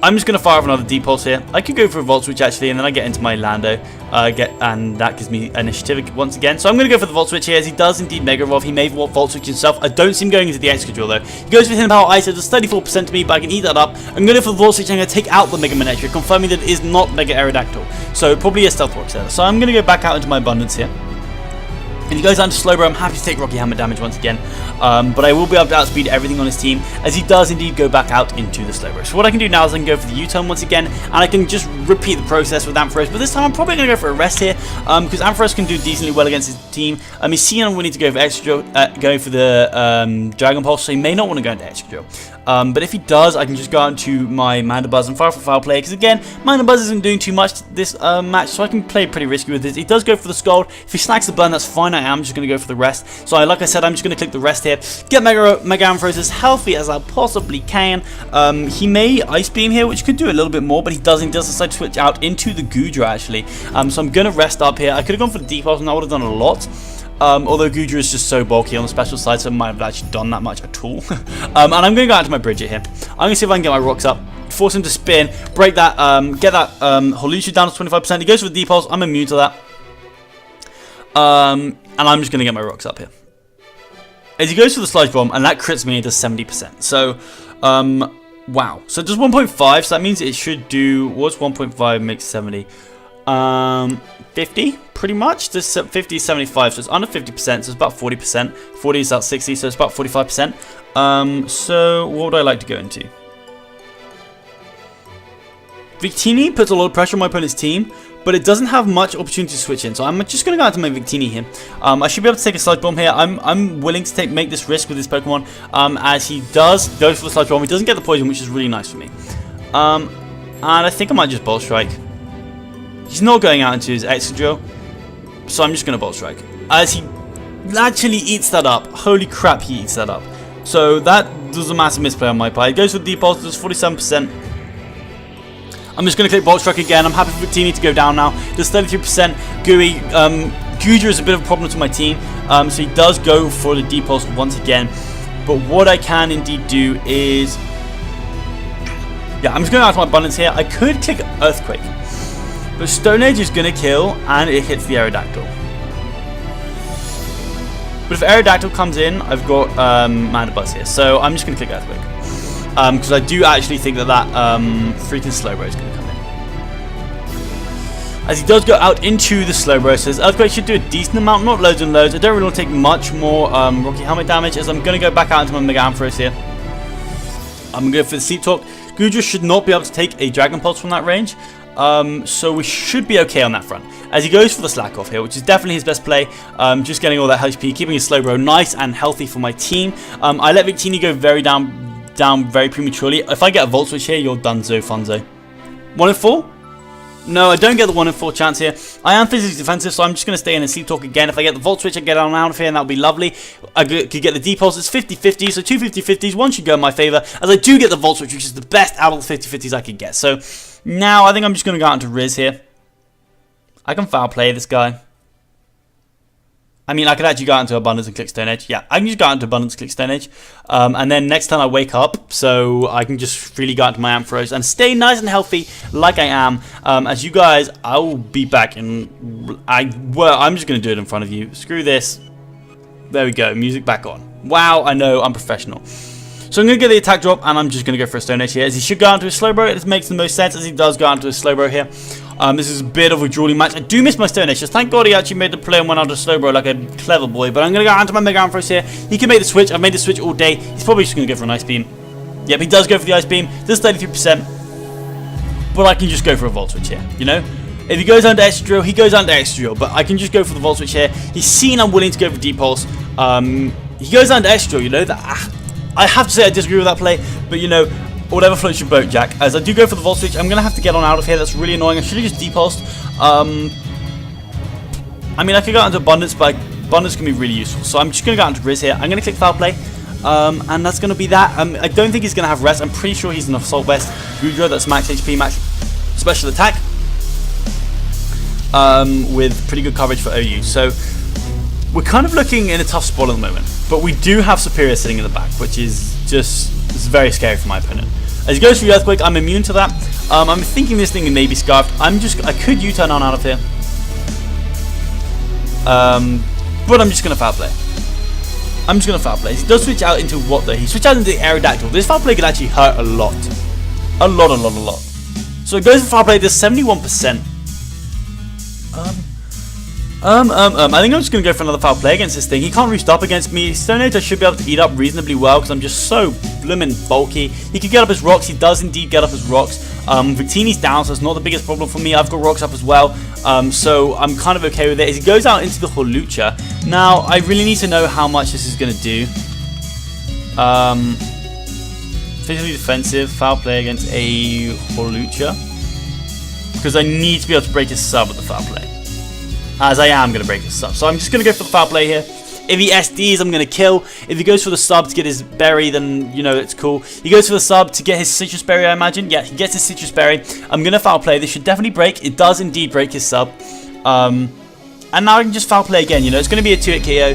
I'm just going to fire off another Depulse here. I could go for a Volt Switch, actually, and then I get into my Lando. And that gives me initiative once again. So I'm going to go for the Volt Switch here, as he does indeed Mega Evolve. He may Volt Switch himself. I don't see him going into the Excadrill, though. He goes for Hidden Power Ice. It does 34% to me, but I can eat that up. I'm going to go for the Volt Switch, and I'm going to take out the Mega Manectric, confirming that it is not Mega Aerodactyl. So probably a Stealth Rock Setter. So I'm going to go back out into my Abundance here. If he goes down to Slowbro, I'm happy to take Rocky Helmet damage once again, but I will be able to outspeed everything on his team, as he does indeed go back out into the Slowbro. So what I can do now is I can go for the U-turn once again, and I can just repeat the process with Ampharos, but this time I'm probably going to go for a rest here, because Ampharos can do decently well against his team. He's seeing I'm willing to go for Excadrill, going for the Dragon Pulse, so he may not want to go into Excadrill. But if he does, I can just go out into my Mandibuzz and fire for foul play, because again, Mandibuzz isn't doing too much this match, so I can play pretty risky with this. He does go for the Scald. If he snacks the burn, that's fine. I am just going to go for the rest. So like I said, I'm just going to click the rest here, get Mega Ampharos as healthy as I possibly can. He may Ice Beam here, which could do a little bit more, but he doesn't. He does decide to switch out into the Goodra, actually. So I'm going to rest up here. I could have gone for the Depulse, and that would have done a lot. Although Goodra is just so bulky on the special side, so it might have actually done that much at all. And I'm going to go out to my Bridget here. I'm going to see if I can get my rocks up, force him to spin, break that, get that Holucha down to 25%. He goes for the Depulse. I'm immune to that. And I'm just going to get my rocks up here. As he goes for the Sludge Bomb, and that crits me into 70%. So, wow. So it does 1.5, so that means it should do, what's 1.5 makes 70? 50, pretty much. This 50 is 75, so it's under 50%, so it's about 40%. 40 is about 60, so it's about 45%. So what would I like to go into? Victini puts a lot of pressure on my opponent's team, but it doesn't have much opportunity to switch in, so I'm just going to go out to my Victini here. I should be able to take a Sludge Bomb here. I'm willing to make this risk with this Pokemon, as he does go for the Sludge Bomb. He doesn't get the poison, which is really nice for me. And I think I might just Bolt Strike. He's not going out into his Excadrill, so I'm just going to Bolt Strike. As he actually eats that up. Holy crap, he eats that up. So that was a massive misplay on my part. He goes for the Depulse, does 47%. I'm just going to click Bolt Strike again. I'm happy for Victini to go down now. Does 33%. Gooey. Guja is a bit of a problem to my team, so he does go for the Depulse once again. But what I can indeed do is... yeah, I'm just going out to my Abundance here. I could click Earthquake, but Stone Edge is going to kill, and it hits the Aerodactyl. But if Aerodactyl comes in, I've got Mandibuzz here, so I'm just going to click Earthquake. Because I do actually think that freaking Slowbro is going to come in. As he does go out into the Slowbro, so this Earthquake should do a decent amount, not loads and loads. I don't really want to take much more Rocky Helmet damage, as I'm going to go back out into my Mega Ampharos here. I'm going to go for the Sleep Talk. Gudra should not be able to take a Dragon Pulse from that range. So we should be okay on that front. As he goes for the Slack Off here, which is definitely his best play, just getting all that HP, keeping his Slowbro nice and healthy for my team. I let Victini go down very prematurely. If I get a Volt Switch here, you're donezo funzo. 1 in 4? No, I don't get the 1 in 4 chance here. I am physically defensive, so I'm just going to stay in and Sleep Talk again. If I get the Volt Switch, I get on out of here, and that would be lovely. I could get the Depulse. It's 50-50, so 2 50-50s. One should go in my favour, as I do get the Volt Switch, which is the best out of the 50-50s I could get. So now I think I'm just going to go out into Riz here. I can foul play this guy. I mean, I could actually go out into Abundance and click Stone Edge. Yeah, I can just go out into Abundance and click Stone Edge. And then next time I wake up, so I can just freely go out into my Ampharos and stay nice and healthy like I am. As you guys, I will be back in... I'm just going to do it in front of you. Screw this. There we go, music back on. Wow, I know, I'm professional. So I'm going to get the attack drop, and I'm just going to go for a Stone Edge here, as he should go onto his Slowbro. It makes the most sense, as he does go onto his Slowbro here. This is a bit of a dueling match. I do miss my Stone Edge. Just thank God he actually made the play and went onto Slowbro like a clever boy. But I'm going to go onto my Mega Ampharos here. He can make the switch. I've made the switch all day. He's probably just going to go for an Ice Beam. Yep, he does go for the Ice Beam. Does 33%. But I can just go for a Volt Switch here, you know? If he goes under Extra Drill, he goes under Extra Drill. But I can just go for the Volt Switch here. He's seen I'm willing to go for Deep Pulse. He goes under Extra Drill, you know? I have to say I disagree with that play. But, you know, whatever floats your boat, Jack. As I do go for the Volt Switch, I'm going to have to get on out of here. That's really annoying. I should have just Depulsed. I mean, I could go into Abundance, but Abundance can be really useful. So I'm just going to go into Grizz here. I'm going to click Foul Play. And that's going to be that. I don't think he's going to have Rest. I'm pretty sure he's an Assault Vest. Goodra, that's max HP, max special attack. With pretty good coverage for OU. So we're kind of looking in a tough spot at the moment. But we do have Superior sitting in the back, which is just very scary for my opponent. As he goes for the Earthquake, I'm immune to that. I'm thinking this thing may be Scarfed. I could U-turn on out of here. But I'm just going to Foul Play. I'm just going to Foul Play. He does switch out into what though? He switched out into the Aerodactyl. This Foul Play could actually hurt a lot. A lot. So it goes for Foul Play, does 71%. I think I'm just going to go for another Foul Play against this thing. He can't roost up against me. Stone Edge I should be able to eat up reasonably well because I'm just so bloomin' bulky. He could get up his rocks. He does indeed get up his rocks. Victini's down, so it's not the biggest problem for me. I've got rocks up as well, so I'm kind of okay with it. As he goes out into the Hawlucha, now I really need to know how much this is going to do. Physically defensive, Foul Play against a Hawlucha, because I need to be able to break his sub with the Foul Play. As I am going to break his sub. So I'm just going to go for the Foul Play here. If he SDs, I'm going to kill. If he goes for the sub to get his berry, then, you know, it's cool. He goes for the sub to get his Citrus Berry, I imagine. Yeah, he gets his Citrus Berry. I'm going to Foul Play. This should definitely break. It does indeed break his sub. And now I can just Foul Play again. You know, it's going to be a 2-hit KO.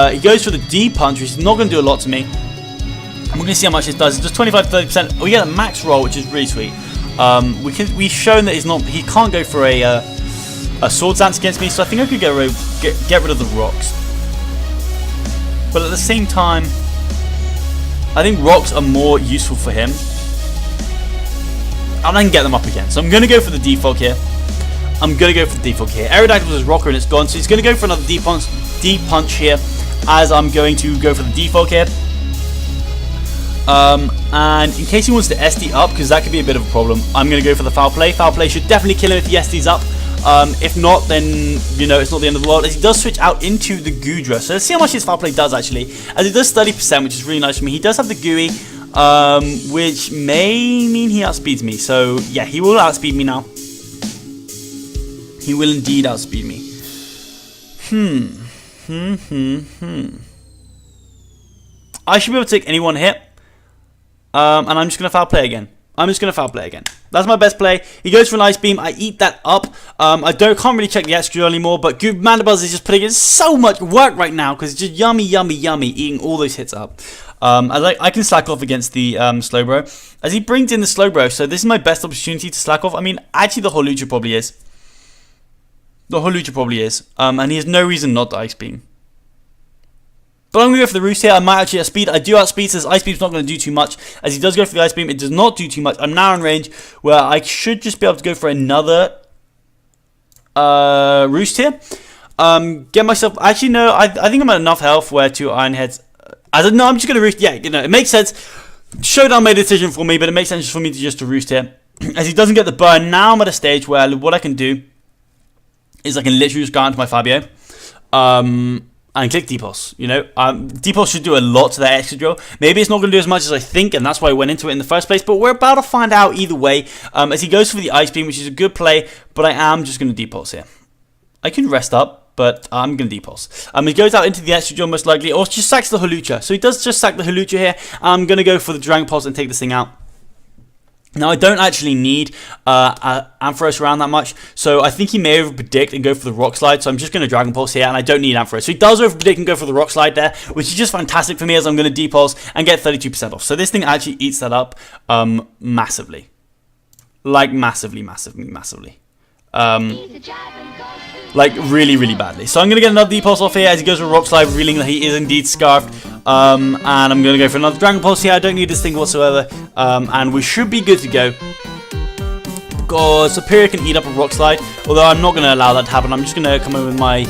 He goes for the D-Punch, which is not going to do a lot to me. I'm going to see how much it does. It does 25-30%. We get a max roll, which is really sweet. We've shown that he can't go for a Swords Dance against me, so I think I could get rid of the rocks. But at the same time, I think rocks are more useful for him. And I can get them up again. So I'm going to go for the default here. Aerodactyl is Rocker and it's gone, so he's going to go for another D-Punch here, as I'm going to go for the default here. And in case he wants to SD up, because that could be a bit of a problem, I'm going to go for the Foul Play. Foul Play should definitely kill him if he SDs up. If not, then, you know, it's not the end of the world. As he does switch out into the Goodra. So let's see how much his Foul Play does, actually. As it does 30%, which is really nice for me. He does have the Gooey, which may mean he outspeeds me. So, yeah, he will outspeed me now. He will indeed outspeed me. I should be able to take any one hit. And I'm just going to Foul Play again. That's my best play. He goes for an Ice Beam. I eat that up. I can't really check the extra anymore, but Mandibuzz is just putting in so much work right now because it's just yummy, eating all those hits up. I can slack off against the Slowbro. As he brings in the Slowbro, so this is my best opportunity to slack off. I mean, actually the Hawlucha probably is. And he has no reason not to Ice Beam. But I'm going to go for the Roost here. I might actually outspeed. I do outspeed, so this Ice Beam's not going to do too much. As he does go for the Ice Beam, it does not do too much. I'm now in range where I should just be able to go for another Roost here. Get myself... Actually, no, I think I'm at enough health where 2 Iron Heads... No, I'm just going to Roost. Yeah, you know, it makes sense. Showdown made a decision for me, but it makes sense for me to just Roost here. As he doesn't get the burn, now I'm at a stage where what I can do is I can literally just go into my Fabio. And click Depulse, you know. Depulse should do a lot to that extra drill. Maybe it's not going to do as much as I think, and that's why I went into it in the first place, but we're about to find out either way. As he goes for the Ice Beam, which is a good play, but I am just going to Depulse here. I can rest up, but I'm going to Depulse. He goes out into the extra drill most likely, or just sacks the Hawlucha. So he does just sack the Hawlucha here. I'm going to go for the Dragon Pulse and take this thing out. Now, I don't actually need Ampharos around that much, so I think he may over-predict and go for the Rock Slide, so I'm just going to Dragon Pulse here, and I don't need Ampharos. So he does over-predict and go for the Rock Slide there, which is just fantastic for me, as I'm going to Depulse and get 32% off. So this thing actually eats that up massively. Like, massively. Like, really badly. So I'm going to get another Depulse off here, as he goes for Rock Slide, revealing that he is indeed Scarfed. And I'm going to go for another Dragon Pulse here. I don't need this thing whatsoever. And we should be good to go. Because Superior can eat up a Rock Slide. Although I'm not going to allow that to happen. I'm just going to come in with my...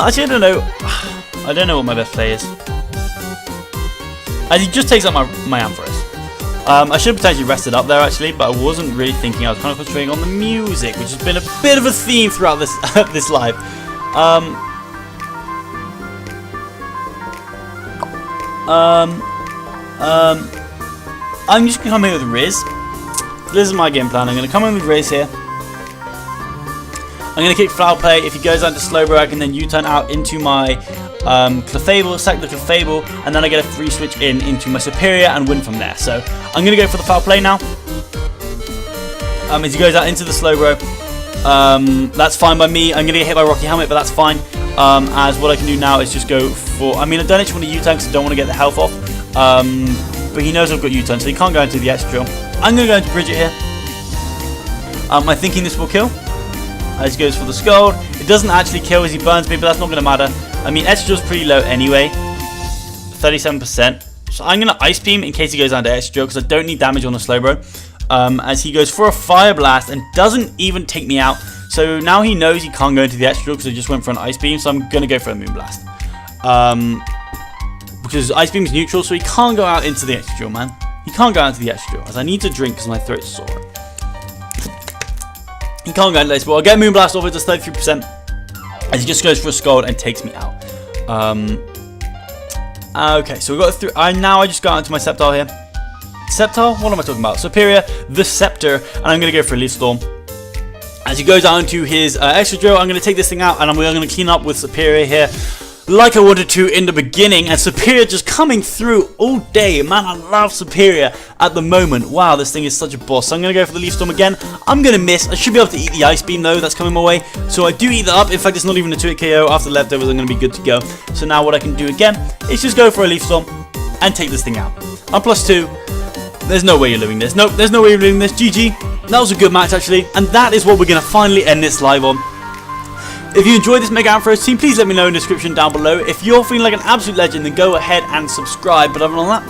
actually, I don't know. I don't know what my best play is. As he just takes out my Ampharos. I should have potentially rested up there actually, but I wasn't really thinking. I was kind of concentrating on the music, which has been a bit of a theme throughout this this live. I'm just going to come in with Riz. This is my game plan. I'm going to come in with Riz here. I'm going to kick Flower Play. If he goes out to Slowbro, I can then U-turn out into my Clefable, sack the Clefable, and then I get a free switch into my Superior and win from there. So I'm going to go for the Foul Play now. As he goes out into the Slowbro, that's fine by me. I'm going to get hit by Rocky Helmet, but that's fine. As what I can do now is just go for... I mean, I don't actually want to U-turn because I don't want to get the health off. But he knows I've got U-turn, so he can't go into the X-Drill. I'm going to go into Bridget here. I'm thinking this will kill. As he goes for the Scald. It doesn't actually kill as he burns me, but that's not going to matter. I mean, X-Drill's pretty low anyway. 37%. So I'm going to Ice Beam in case he goes down to X-Drill, because I don't need damage on the Slowbro. As he goes for a Fire Blast and doesn't even take me out. So now he knows he can't go into the X-Drill because I just went for an Ice Beam, so I'm going to go for a Moon Blast. Because Ice Beam's neutral, so he can't go out into the X-Drill, man. He can't go out into the X-Drill, as I need to drink because my throat's sore. He can't go into this, but I'll get Moon Blast off it to 33%. As he just goes for a Scald and takes me out. Okay, so we got through. Now I just got into my Sceptile here. Sceptile? What am I talking about? Superior, the Scepter, and I'm going to go for a Leaf Storm. As he goes down to his Extra Drill, I'm going to take this thing out, and we're going to clean up with Superior here, like I wanted to in the beginning. And Superior just coming through all day. Man, I love Superior at the moment. Wow, this thing is such a boss. So I'm going to go for the Leaf Storm again. I'm going to miss. I should be able to eat the Ice Beam, though. That's coming my way. So I do eat that up. In fact, it's not even a 2-hit KO. After leftovers, I'm going to be good to go. So now what I can do again is just go for a Leaf Storm and take this thing out. I'm +2. There's no way you're losing this. Nope, there's no way you're losing this. GG. That was a good match, actually. And that is what we're going to finally end this live on. If you enjoyed this Mega Ampharos team, please let me know in the description down below. If you're feeling like an absolute legend, then go ahead and subscribe. But other than that,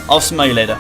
I'll smell you later.